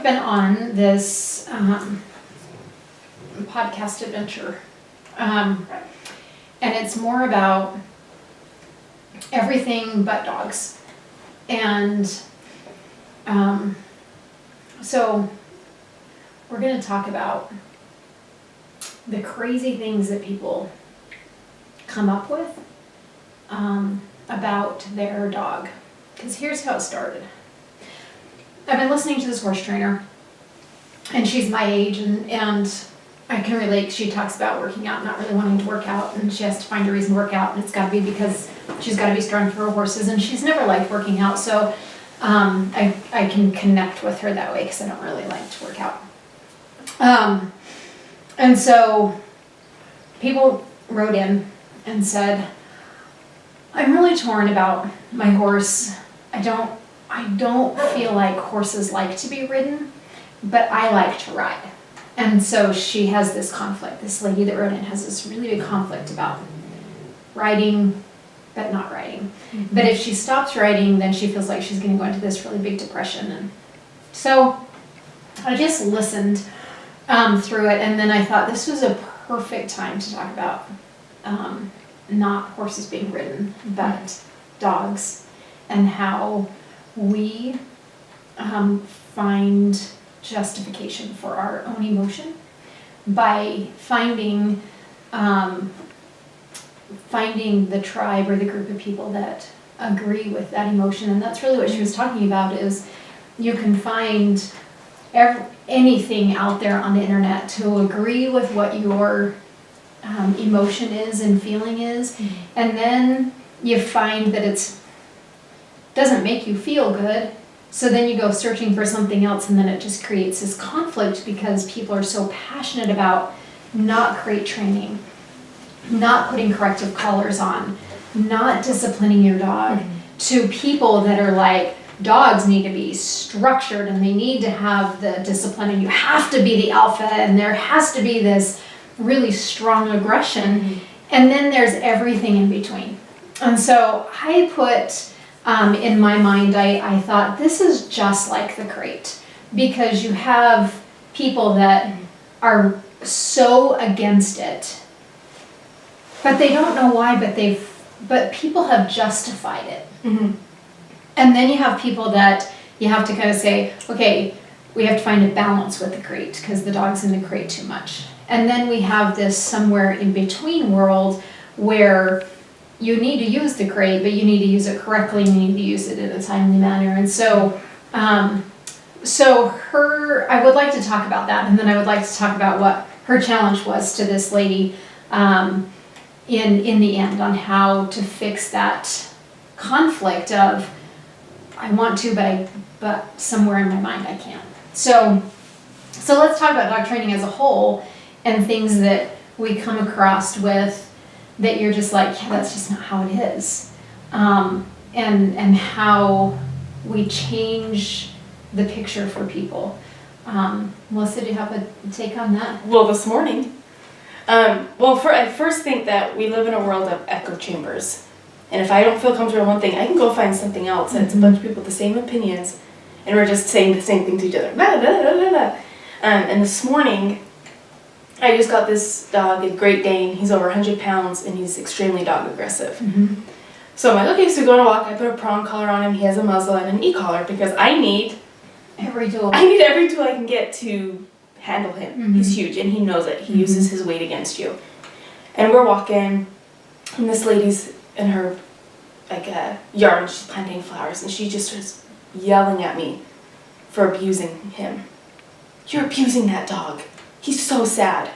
been on this podcast adventure, and it's more about everything but dogs. And so we're going to talk about the crazy things that people come up with about their dog. Because here's how it started. I've been listening to this horse trainer, and she's my age, and I can relate. She talks about working out, not really wanting to work out, and she has to find a reason to work out, and it's got to be because she's got to be strong for her horses, and she's never liked working out, so I can connect with her that way because I don't really like to work out. And so people wrote in and said, I'm really torn about my horse. I don't feel like horses like to be ridden, but I like to ride. And so she has this conflict. This lady that wrote in has this really big conflict about riding, but not riding. Mm-hmm. But if she stops riding, then she feels like she's going to go into this really big depression. And so I just listened through it, and then I thought this was a perfect time to talk about not horses being ridden, but dogs, and how we find justification for our own emotion by finding the tribe or the group of people that agree with that emotion. And that's really what she was talking about, is you can find anything out there on the internet to agree with what your emotion is and feeling is, mm-hmm. and then you find that it doesn't make you feel good, so then you go searching for something else, and then it just creates this conflict because people are so passionate about not crate training, not putting corrective collars on, not disciplining your dog, mm-hmm. to people that are like, dogs need to be structured and they need to have the discipline, and you have to be the alpha, and there has to be this really strong aggression, mm-hmm. and then there's everything in between. And so I put in my mind, I thought this is just like the crate, because you have people that are so against it, but they don't know why, but people have justified it. Mm-hmm. And then you have people that you have to kind of say, okay, we have to find a balance with the crate because the dog's in the crate too much. And then we have this somewhere in between world where you need to use the crate, but you need to use it correctly, and you need to use it in a timely manner. And so, I would like to talk about that, and then I would like to talk about what her challenge was to this lady in the end, on how to fix that conflict of, I want to, but somewhere in my mind I can't. So let's talk about dog training as a whole, and things that we come across with that you're just like, yeah, that's just not how it is. And how we change the picture for people. Melissa, do you have a take on that? Well, this morning, I first think that we live in a world of echo chambers. And if I don't feel comfortable in one thing, I can go find something else. Mm-hmm. And it's a bunch of people with the same opinions, and we're just saying the same thing to each other. Blah, blah, blah, blah, blah. And this morning, I just got this dog, a Great Dane. He's over 100 pounds, and he's extremely dog aggressive. Mm-hmm. So I'm like, okay, so we go on a walk. I put a prong collar on him. He has a muzzle and an e-collar, because I need every tool I can get to handle him. Mm-hmm. He's huge, and he knows it. He mm-hmm. uses his weight against you. And we're walking, and this lady's in her yard, and she's planting flowers, and she just starts yelling at me for abusing him. You're abusing that dog. He's so sad.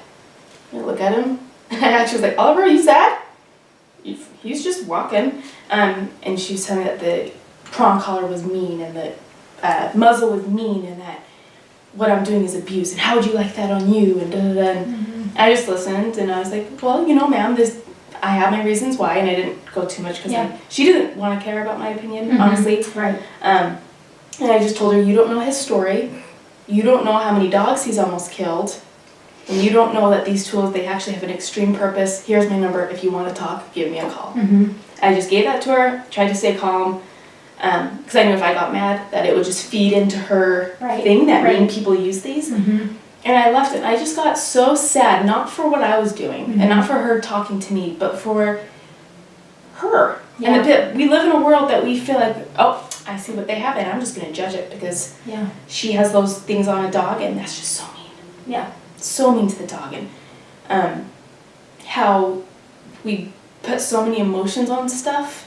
And I look at him, and she was like, Oliver, are you sad? He's just walking. And she was telling me that the prong collar was mean, and the muzzle was mean, and that what I'm doing is abuse, and how would you like that on you, and da-da-da. And mm-hmm. I just listened, and I was like, well, ma'am, I have my reasons why, and I didn't go too much because she didn't want to care about my opinion, mm-hmm. honestly. Right. And I just told her, you don't know his story. You don't know how many dogs he's almost killed. And you don't know that these tools, they actually have an extreme purpose. Here's my number. If you want to talk, give me a call. Mm-hmm. I just gave that to her, tried to stay calm. Because I knew if I got mad that it would just feed into her Right. thing that Right. mean people use these. Mm-hmm. And I left it. I just got so sad, not for what I was doing and not for her talking to me, but for her. Yeah. And we live in a world that we feel like, oh, I see what they have and I'm just going to judge it because Yeah. she has those things on a dog and that's just so mean. Yeah. So mean to the dog. And how we put so many emotions on stuff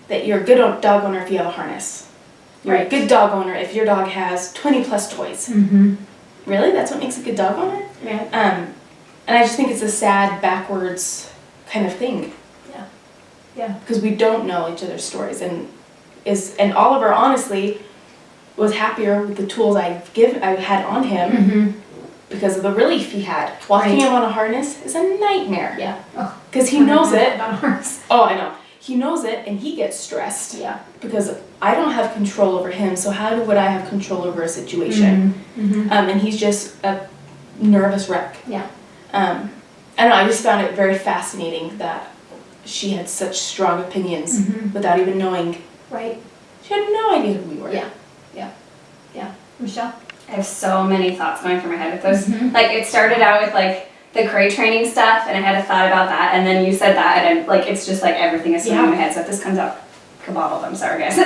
that you're a good dog owner if you have a harness. You're a good dog owner if your dog has 20 plus toys. Mm-hmm. Really? That's what makes a good dog owner? Yeah. And I just think it's a sad, backwards kind of thing. Yeah. Yeah. Because we don't know each other's stories. And Oliver, honestly, was happier with the tools I had on him Mm-hmm. because of the relief he had. Walking him on a harness is a nightmare. Yeah. Oh. Because he knows it. On horse. Oh, I know. He knows it and he gets stressed. Yeah. Because I don't have control over him, so how would I have control over a situation? Mm-hmm. And he's just a nervous wreck. Yeah. I don't know, I just found it very fascinating that she had such strong opinions without even knowing. Right. She had no idea who we were. Yeah. Yeah. Yeah. Michelle? I have so many thoughts going through my head with this. Mhm. Like, it started out with, like, the crate training stuff, and I had a thought about that, and then you said that, and I'm, like, it's just, like, everything is swimming in my head, so if this comes out kabobbled, I'm sorry, guys.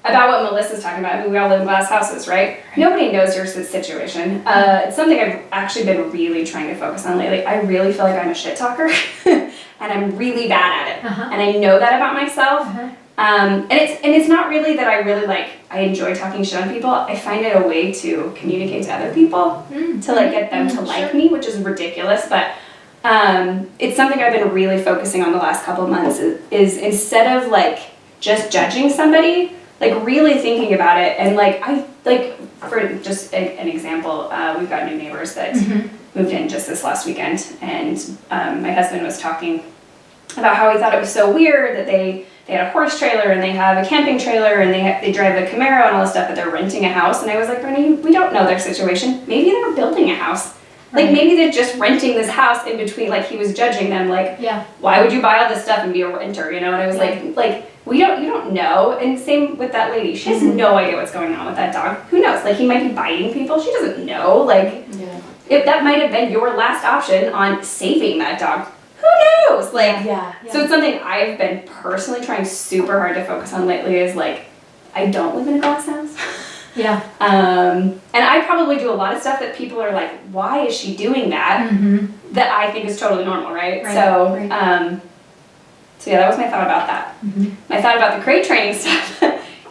About what Melissa's talking about. I mean, we all live in glass houses, right? Nobody knows your situation. It's something I've actually been really trying to focus on lately. I really feel like I'm a shit talker, and I'm really bad at it. Uh-huh. And I know that about myself. Uh-huh. And it's not really that I really I enjoy talking shit on people. I find it a way to communicate to other people, to like get them to like me, which is ridiculous. But it's something I've been really focusing on the last couple of months is instead of like just judging somebody, like really thinking about it. And for just an example, we've got new neighbors that moved in just this last weekend, and my husband was talking about how he thought it was so weird that they had a horse trailer and they have a camping trailer and they drive a Camaro and all this stuff, but they're renting a house. And I was like, Bernie, we don't know their situation. Maybe they're building a house. Like, Right. maybe they're just renting this house in between. Like, he was judging them, like, Yeah. why would you buy all this stuff and be a renter, you know? And I was like, you don't know. And same with that lady. She has no idea what's going on with that dog. Who knows? Like, he might be biting people. She doesn't know. Like, if that might have been your last option on saving that dog. Who knows? Like, Yeah. so it's something I've been personally trying super hard to focus on lately is like, I don't live in a glass house. Yeah. And I probably do a lot of stuff that people are like, why is she doing that? Mm-hmm. That I think is totally normal, right? Right, So, right. So yeah, that was my thought about that. Mm-hmm. My thought about the crate training stuff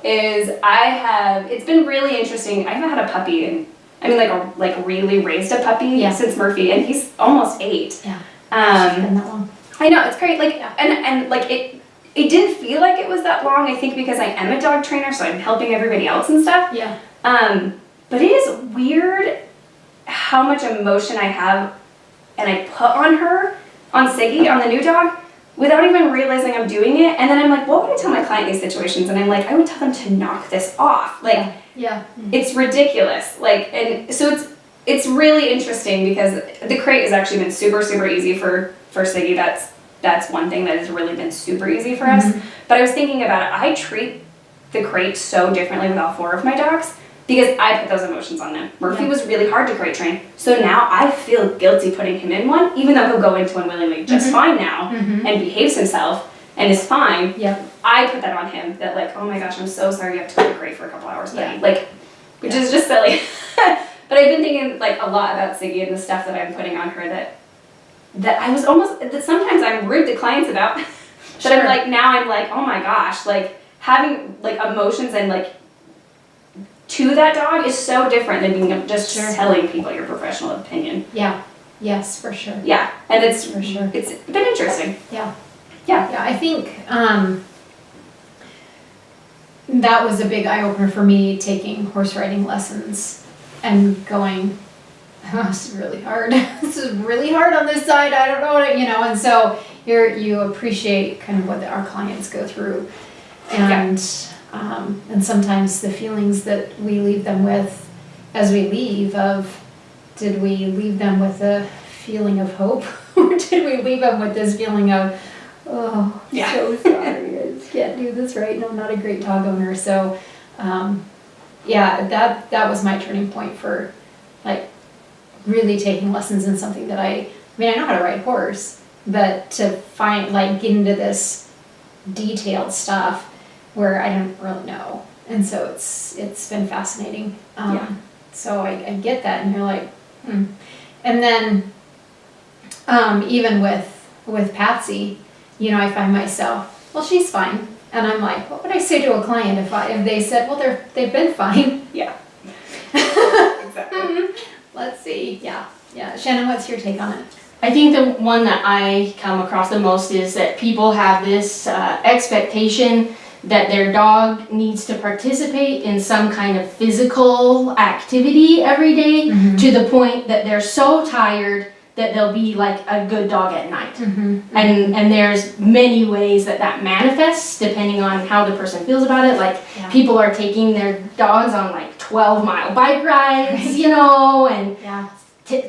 is it's been really interesting. I haven't had a puppy really raised a puppy since Murphy, and he's almost 8. Yeah. It's been that long. I know, it's great. Like, and like it didn't feel like it was that long. I think because I am a dog trainer, so I'm helping everybody else and stuff. Yeah. But it is weird how much emotion I have, and I put on Siggy, on the new dog, without even realizing I'm doing it. And then I'm like, what would I tell my client in these situations? And I'm like, I would tell them to knock this off. Like, Yeah. it's ridiculous. Like, and so it's really interesting because the crate has actually been super, super easy for Siggy. That's one thing that has really been super easy for us. But I was thinking about it. I treat the crate so differently with all 4 of my dogs because I put those emotions on them. Murphy was really hard to crate train. So now I feel guilty putting him in one, even though he'll go into one willingly just fine now and behaves himself and is fine. Yeah. I put that on him that like, oh my gosh, I'm so sorry you have to put the crate for a couple hours. Yeah. Like, which is just silly. But I've been thinking like a lot about Siggy and the stuff that I'm putting on her that I was that sometimes I'm rude to clients about. But I'm like, now I'm like, oh my gosh, like having like emotions and like to that dog is so different than being just telling people your professional opinion. Yeah. Yes, for sure. Yeah, and it's For sure. it's been interesting. Yeah. Yeah. Yeah, I think that was a big eye-opener for me, taking horse riding lessons and going, oh, this is really hard. This is really hard on this side. I don't know what and so you appreciate kind of what our clients go through. And sometimes the feelings that we leave them with as we leave did we leave them with a feeling of hope or did we leave them with this feeling of, oh, so sorry, I'm can't do this right, and I'm not a great dog owner. So, yeah, that was my turning point for, like, really taking lessons in something that I know how to ride horse, but to find, like, get into this detailed stuff where I didn't really know. And so it's been fascinating. So I get that, and you're like, And then, even with Patsy, I find myself, well, she's fine. And I'm like, what would I say to a client if they said, well, they've been fine? Yeah. Exactly. Let's see. Yeah. Shannon, what's your take on it? I think the one that I come across the most is that people have this expectation that their dog needs to participate in some kind of physical activity every day, to the point that they're so tired that they'll be like a good dog at night. And there's many ways that manifests depending on how the person feels about it. Like, people are taking their dogs on like 12-mile bike rides, and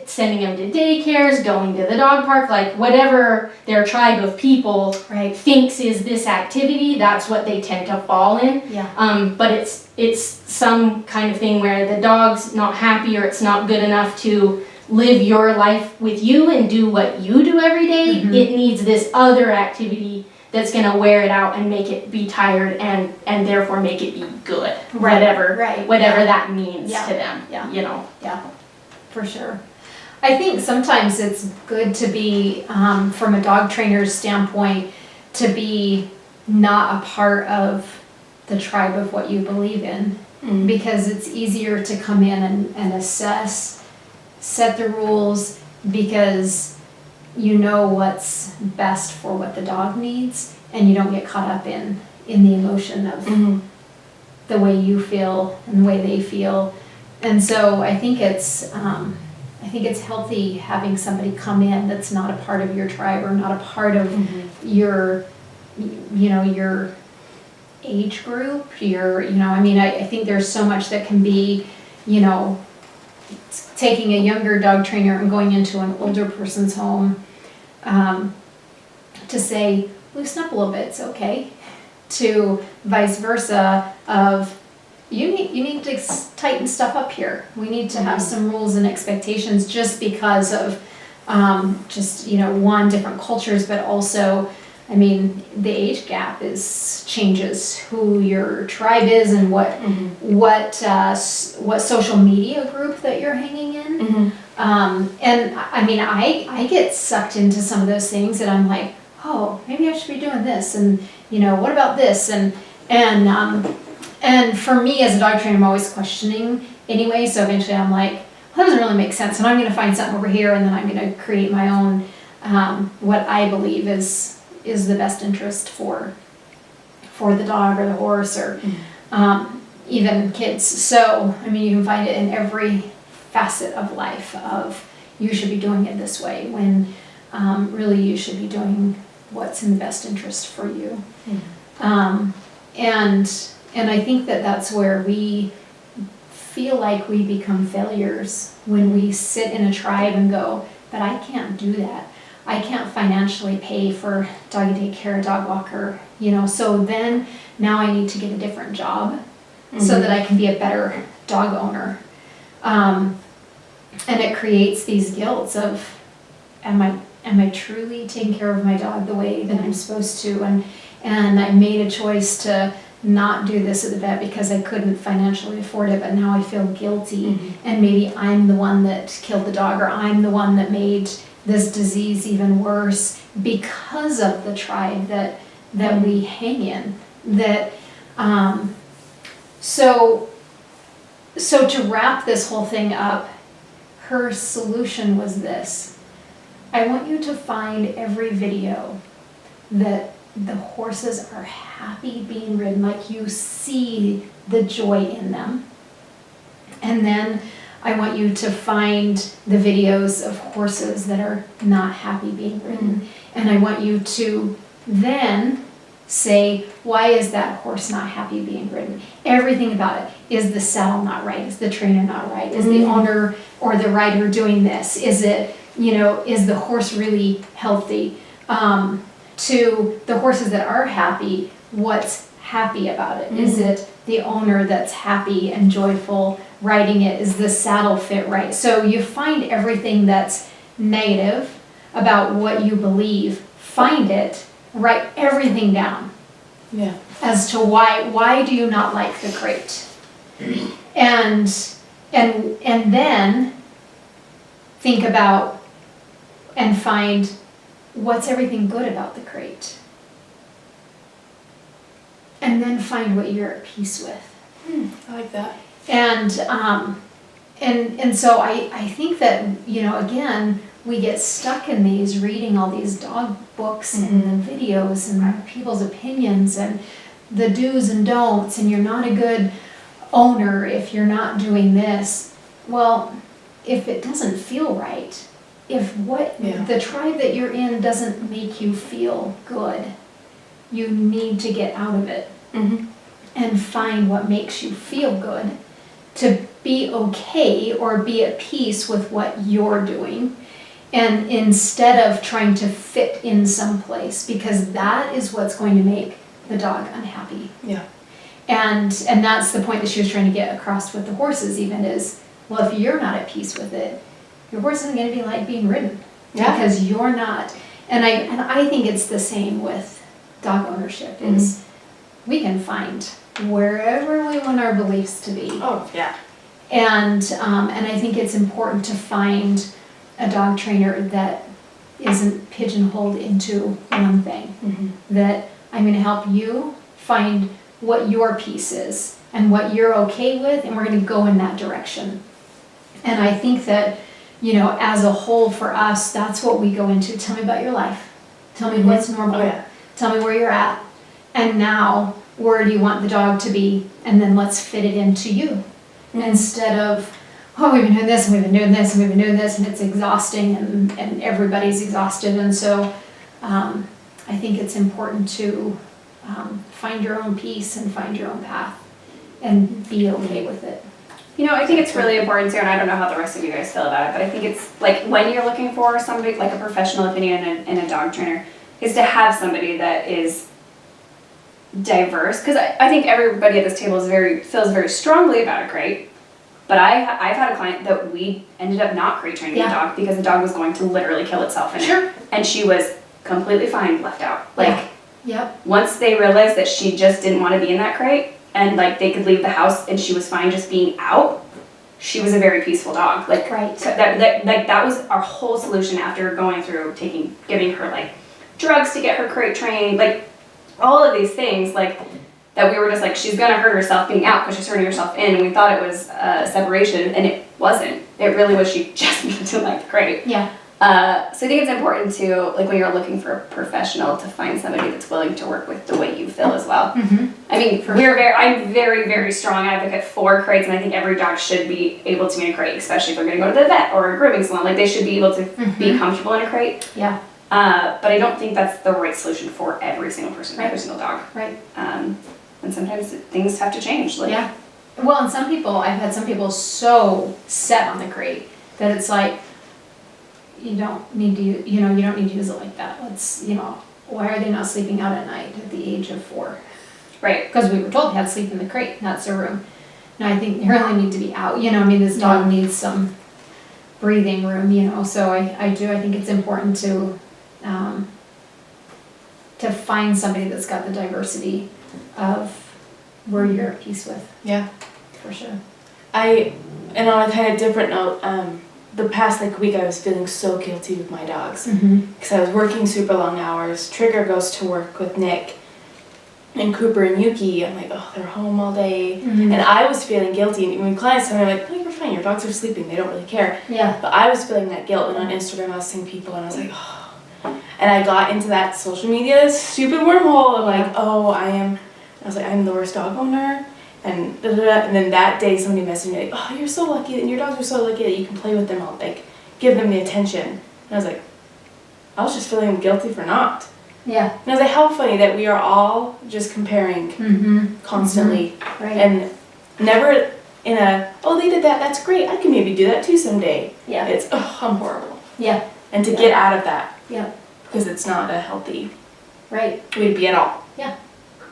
sending them to daycares, going to the dog park, like whatever their tribe of people thinks is this activity, that's what they tend to fall in. But it's some kind of thing where the dog's not happy, or it's not good enough to live your life with you and do what you do every day. It needs this other activity that's going to wear it out and make it be tired and therefore make it be good. Whatever that means to them. For sure. I think sometimes it's good to be, from a dog trainer's standpoint, to be not a part of the tribe of what you believe in, because it's easier to come in and assess, set the rules, because you know what's best for what the dog needs, and you don't get caught up in the emotion of the way you feel and the way they feel. And so I think it's healthy having somebody come in that's not a part of your tribe, or not a part of your age group, I think there's so much that can be, taking a younger dog trainer and going into an older person's home, to say, loosen up a little bit, it's okay, to vice versa of, you need to tighten stuff up here. We need to have some rules and expectations, just because of one, different cultures, but also, the age gap changes who your tribe is and what social media group that you're hanging in. I get sucked into some of those things, and I'm like, oh, maybe I should be doing this, and what about this, and for me as a dog trainer, I'm always questioning anyway, so eventually I'm like, well, that doesn't really make sense, and I'm going to find something over here, and then I'm going to create my own, what I believe is the best interest for the dog or the horse, or even kids. So, you can find it in every facet of life of, you should be doing it this way, when really you should be doing what's in the best interest for you. And I think that's where we feel like we become failures, when we sit in a tribe and go, but I can't do that. I can't financially pay for doggy daycare, dog walker, so then now I need to get a different job so that I can be a better dog owner. And it creates these guilts of, am I truly taking care of my dog the way that I'm supposed to? And I made a choice to not do this at the vet because I couldn't financially afford it, but now I feel guilty, and maybe I'm the one that killed the dog, or I'm the one that made this disease even worse because of the tribe that we hang in. So to wrap this whole thing up, her solution was this: I want you to find every video that the horses are happy being ridden, like you see the joy in them. And then I want you to find the videos of horses that are not happy being ridden. And I want you to then say, why is that horse not happy being ridden? Everything about it. Is the saddle not right? Is the trainer not right? Is the owner or the rider doing this? Is it, is the horse really healthy? To the horses that are happy, what's happy about it? Is it the owner that's happy and joyful riding it? Is the saddle fit right? So you find everything that's negative about what you believe, find it, write everything down. Yeah. As to why do you not like the crate? And then think about and find what's everything good about the crate. And then find what you're at peace with. I like that. And so I think that, again, we get stuck in these reading all these dog books and the videos and people's opinions and the do's and don'ts, and you're not a good owner if you're not doing this. Well, if it doesn't feel right, if the tribe that you're in doesn't make you feel good, you need to get out of it and find what makes you feel good, to be okay or be at peace with what you're doing, and instead of trying to fit in someplace, because that is what's going to make the dog unhappy. Yeah. And that's the point that she was trying to get across with the horses even is, well, if you're not at peace with it, your horse isn't going to be like being ridden. Yeah. Because you're not. And I think it's the same with dog ownership is we can find wherever we want our beliefs to be. Oh, yeah. And I think it's important to find a dog trainer that isn't pigeonholed into one thing. That I'm going to help you find what your piece is and what you're okay with, and we're going to go in that direction. And I think that, as a whole for us, that's what we go into. Tell me about your life. Tell me what's normal. Oh, yeah. Tell me where you're at. And now, where do you want the dog to be? And then let's fit it into you. Instead of, oh, we've been doing this, and we've been doing this, and we've been doing this, and it's exhausting, and everybody's exhausted. And so I think it's important to find your own peace and find your own path and be okay with it. I think it's really important too, and I don't know how the rest of you guys feel about it, but I think it's like when you're looking for somebody, like a professional opinion and a dog trainer, is to have somebody that is diverse, because I think everybody at this table feels very strongly about a crate, but I've had a client that we ended up not crate training the dog because the dog was going to literally kill itself in it, and she was completely fine left out. Once they realized that she just didn't want to be in that crate, and they could leave the house and she was fine just being out, she was a very peaceful dog. So that was our whole solution after going through giving her drugs to get her crate trained, all of these things that we were just she's gonna hurt herself being out because she's hurting herself in, and we thought it was separation, and it wasn't. It really was, she just needed to like the crate. So I think it's important to, when you're looking for a professional, to find somebody that's willing to work with the way you feel as well. I mean, I'm very, very strong advocate for crates, and I think every dog should be able to be in a crate, especially if they're going to go to the vet or a grooming salon. They should be able to be comfortable in a crate. But I don't think that's the right solution for every single person, every single dog. And sometimes things have to change. Well, and I've had some people so set on the crate that it's you don't need to, you don't need to use it like that. Let's, why are they not sleeping out at night at the age of 4? Because we were told they had to sleep in the crate, that's their room. No, I think they really need to be out. This dog needs some breathing room, so I think it's important to find somebody that's got the diversity of where you're at peace with. For sure. And on a kind of different note, the past week I was feeling so guilty with my dogs because I was working super long hours. Trigger goes to work with Nick, and Cooper and Yuki. I'm oh, they're home all day, and I was feeling guilty. And when clients tell me, oh, you're fine, your dogs are sleeping, they don't really care. But I was feeling that guilt, and on Instagram I was seeing people, and I was oh. And I got into that social media stupid wormhole of oh, I was I'm the worst dog owner. And then that day somebody messaged me oh, you're so lucky, and your dogs are so lucky that you can play with them all, give them the attention. And I was I was just feeling guilty for not. And I was how funny that we are all just comparing constantly. And never in oh, they did that, that's great, I can maybe do that too someday. It's oh, I'm horrible. And to get out of that. Because it's not a healthy way to be at all.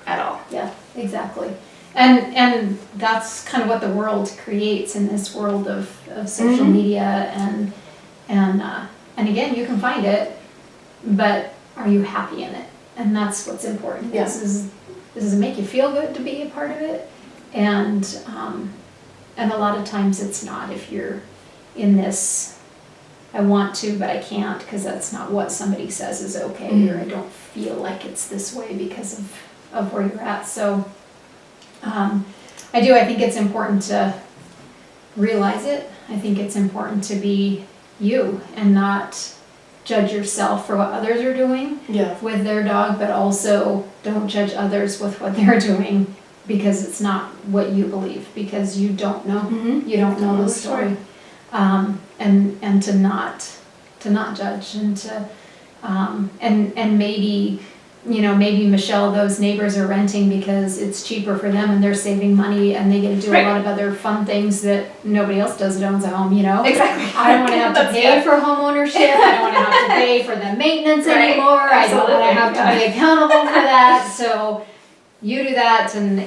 at all. Yeah, exactly. And that's kind of what the world creates in this world of social media and again, you can find it, but are you happy in it? And that's what's important. Yeah. Does it make you feel good to be a part of it? And a lot of times it's not. If you're in this, I want to, but I can't because that's not what somebody says is okay, or I don't feel like it's this way because of where you're at. So I think it's important to realize it. I think it's important to be you and not judge yourself for what others are doing with their dog, but also don't judge others with what they're doing because it's not what you believe, because you don't know. You don't know the story. And to not judge and to and maybe, you know, maybe Michelle, those neighbors are renting because it's cheaper for them and they're saving money and they get to do a lot of other fun things that nobody else does that owns a home, you know? Exactly. I don't want to have to pay for home ownership. I don't want to have to pay for the maintenance anymore. I don't want to have to be accountable for that. So you do that and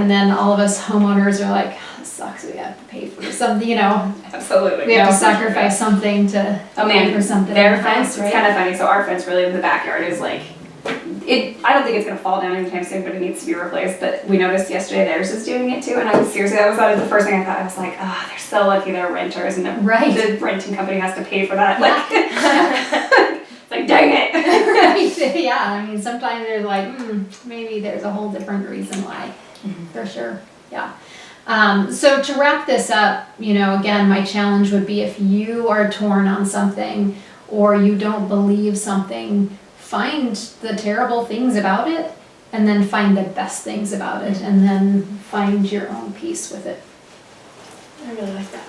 then all of us homeowners are like, oh, this sucks, we have to pay for something, you know. Absolutely. We have to sacrifice something to pay for something. Their fence, it's kind of funny. So our fence really in the backyard is like, I don't think it's gonna fall down anytime soon, but it needs to be replaced. But we noticed yesterday theirs is doing it too, and that was the first thing I thought. I was like, oh, they're so lucky they're renters, and the renting company has to pay for that. Like, it's like, dang it. Right, yeah, I mean, sometimes there's like, maybe there's a whole different reason why, for sure, yeah. So to wrap this up, you know, again, my challenge would be if you are torn on something or you don't believe something, find the terrible things about it and then find the best things about it and then find your own peace with it. I really like that.